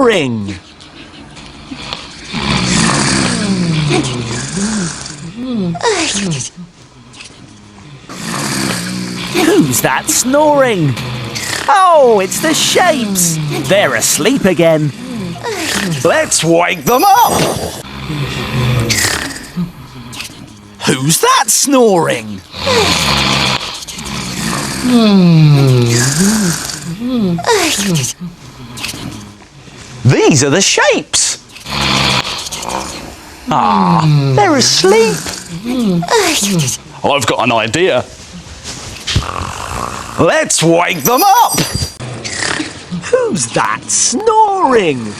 snoring? Who's that snoring? Oh, it's the shapes. They're asleep again. Let's wake them up! Who's that snoring? These are the shapes. Ah, they're asleep. I've got an idea. Let's wake them up! Who's that snoring?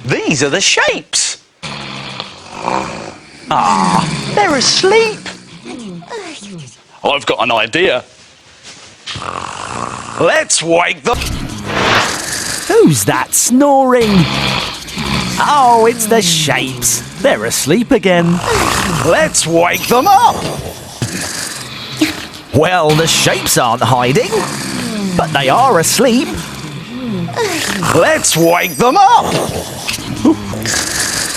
These are the shapes. Ah, they're asleep. I've got an idea. Let's wake them. Who's that snoring? Oh, it's the shapes. They're asleep again. Let's wake them up! Well, the shapes aren't hiding, but they are asleep. Let's wake them up!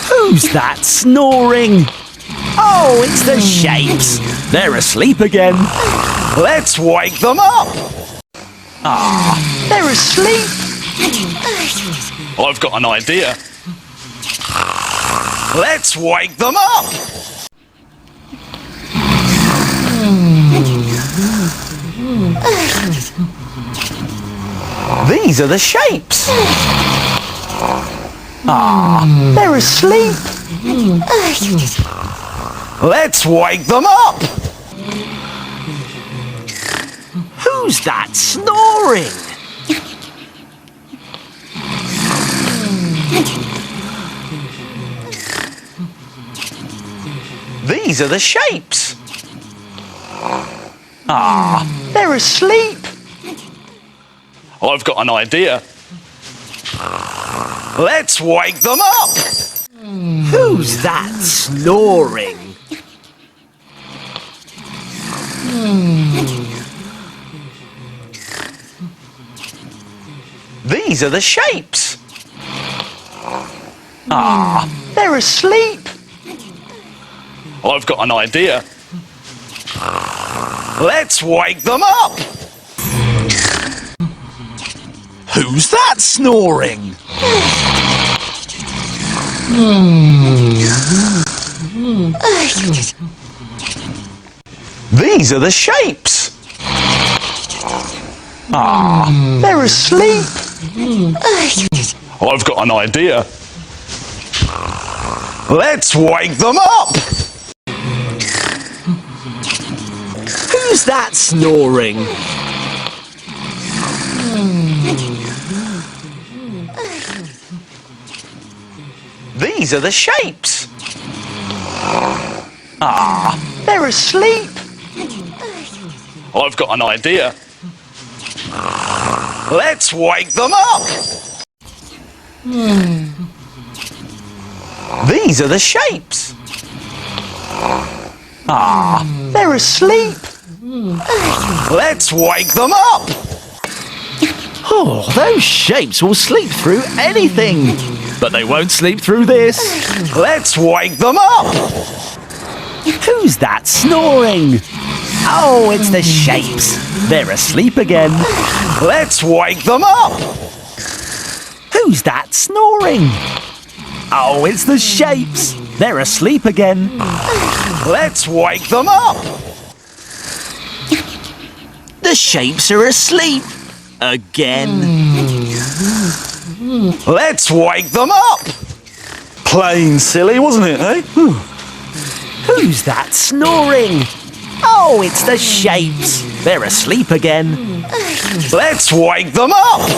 Who's that snoring? Oh, it's the shapes. They're asleep again. Let's wake them up! Ah, they're asleep. I've got an idea. Let's wake them up! These are the shapes. Ah, they're asleep. Let's wake them up! Who's that snoring? These are the shapes. Ah, they're asleep. I've got an idea. Let's wake them up! Who's that snoring? These are the shapes. Ah, they're asleep. I've got an idea. Let's wake them up! Who's that snoring? These are the shapes. Ah, they're asleep. I've got an idea. Let's wake them up! Who's that snoring? These are the shapes. Ah, they're asleep. I've got an idea. Let's wake them up! These are the shapes. Ah, they're asleep. Let's wake them up! Oh, those shapes will sleep through anything, but they won't sleep through this. Let's wake them up! Who's that snoring? Oh, it's the shapes. They're asleep again. Let's wake them up! Who's that snoring? Oh, it's the shapes. They're asleep again. Let's wake them up! The shapes are asleep again. Let's wake them up! Plain silly, wasn't it, eh? Who's that snoring? Oh, it's the shapes. They're asleep again. Let's wake them up!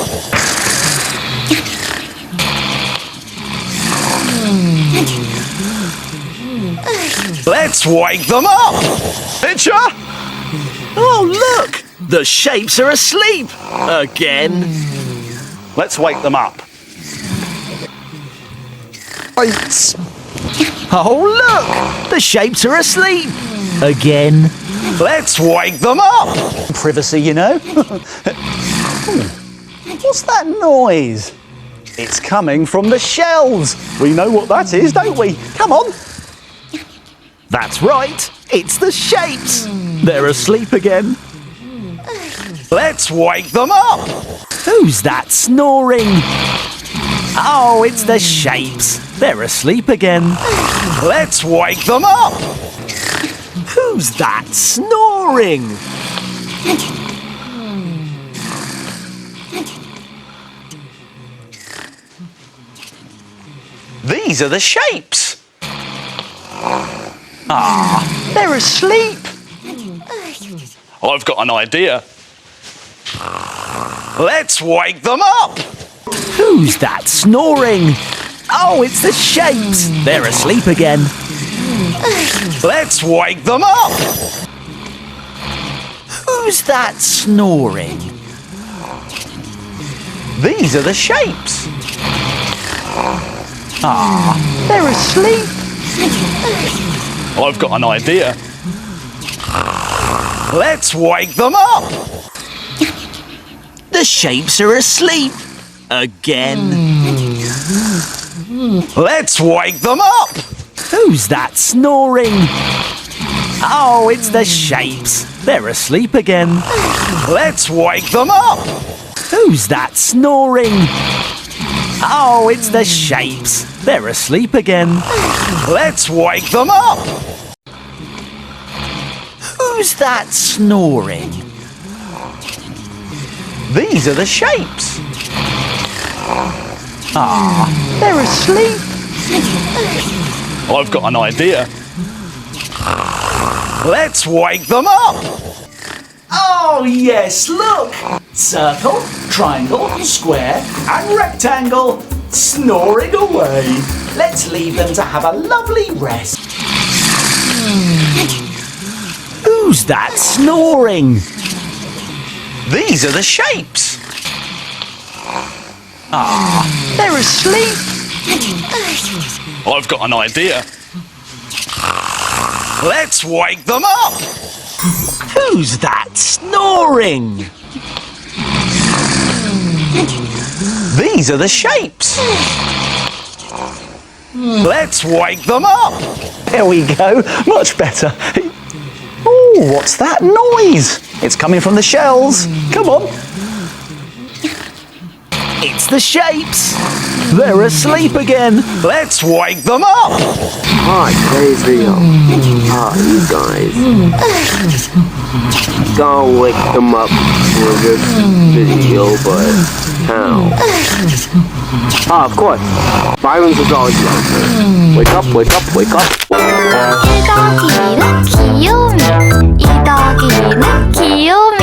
Let's wake them up! Picture? Oh, look! The shapes are asleep again. Let's wake them up. Wait. Oh, look! The shapes are asleep again. Let's wake them up. Privacy, you know. What's that noise? It's coming from the shells. We know what that is, don't we? Come on. That's right. It's the shapes. They're asleep again. Let's wake them up. Who's that snoring? Oh, it's the shapes. They're asleep again. Let's wake them up. Who's that snoring? These are the shapes. They're asleep. I've got an idea. Let's wake them up. Who's that snoring? Oh, it's the shapes. They're asleep again. Let's wake them up. Who's that snoring? These are the shapes. They're asleep. I've got an idea. Let's wake them up. The shapes are asleep. Again. Let's wake them up. Who's that snoring? Oh, it's the shapes. They're asleep again. Let's wake them up. Who's that snoring? Oh, it's the shapes. They're asleep again. Let's wake them up. Who's that snoring? These are the shapes. They're asleep. I've got an idea. Let's wake them up. Oh, yes, look. Circle, triangle, square, and rectangle. Snoring away. Let's leave them to have a lovely rest. Who's that snoring? These are the shapes. They're asleep. I've got an idea. Let's wake them up. Who's that snoring? These are the shapes. Let's wake them up. There we go. Much better. Oh, what's that noise? It's coming from the shells. Come on. It's the shapes. They're asleep again. Let's wake them up. Hi, today's video. Hi, you guys. Gonna wake them up for this video, but how? Of course. Violence is always the answer. Wake up, wake up, wake up. 1더기는 귀요미 2더기는 귀요미